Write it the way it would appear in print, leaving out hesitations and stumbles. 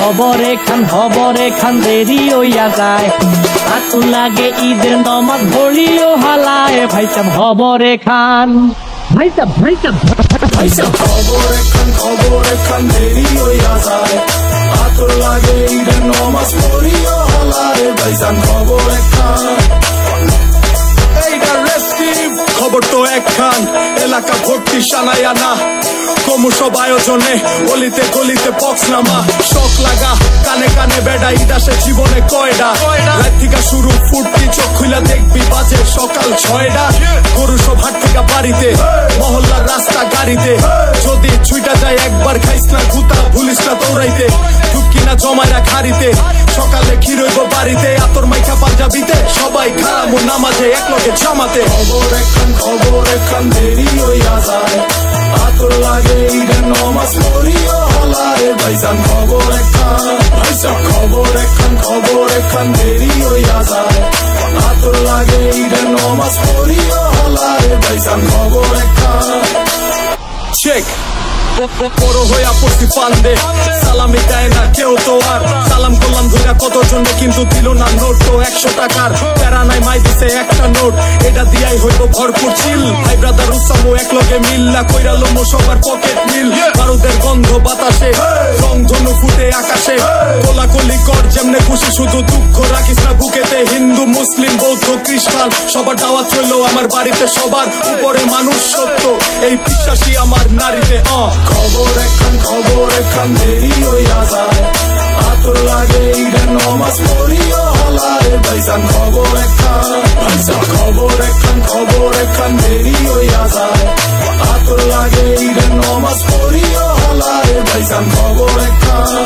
হবরে খান দেরি হইয়া যায় আতুল লাগে ঈদের নমাজ ভরিও হালায় ভাই সাহেব হবরে খান ভাই সাহেব খবরে খান দেরি হইয়া যায় আতুল লাগে ঈদের নমাজ ভরিও হালায় ভাই সাহেব খবরে খান খবর তো একখান এলাকা ভর্তি সানায় আনা ক্রমশ আয়োজনে গলিতে গলিতে পক্স নামা শখ লাগা কানে কানে বেড়া ইদাসে জীবনে কয়ডা রাত থেকে শুরু ফুটতি চোখ খুইলা দেখবি বাজে সকাল 6টা গরু সব হাট থেকে বাড়িতে মহল্লার রাস্তা গাড়িতে যদি ছুইটা যায় একবার খাইস না গুতা ভুলিস না দৌড়াইতে ঢুকি না জমাইরা খাড়িতে সকালে ক্ষীর হইব বাড়িতে আতর মাইখা পাঞ্জাবিতে সবাই খারামু নামাজে একলগে জামাতে খবর এখান দেরি হইয়া যায় আতর লাগে ঈদের নমাজ পড়িও হলায় ভাইজান খবর এখান দেরি হইয়া যায় আতর লাগে ঈদের নমাজ পড়িও হলায় ভাইজান খবর এখান চেক বড় হইয়া পড়ছি পান্দে সালামি দেয় না কেউ তো আর সালাম করলাম ধইরা কতজনে কিন্তু দিল না নোট তো 100 টাকার প্যারা নাই মাই দিছে একটা নোট এটা দিয়াই হইব ভরপুর চিল ভাই ব্রাদার উসামো একলগে মিল্লা কইরা লোমো সবার পকেট মিল বারুদের গন্ধ বাতাসে রং ধনু ফুটে আকাশে কোলাকুলি কর যেমনে খুশি শুধু দুঃখ রাখিস না বুকেতে হিন্দু মুসলিম বৌদ্ধ খ্রিস্টান সবার দাওয়াত হইলো আমার বাড়িতে সবার উপরে মানুষ সত্য এই বিশ্বাসী আমার নারীতে খবর এখান দেরি হইয়া যায় আতর লাগে ঈদের নমাজ পড়িও হলায় ভাইজান খবর এখান দেরি হইয়া যায় আতর লাগে ঈদের নমাজ পড়িও হলায় ভাইজান খবর এখান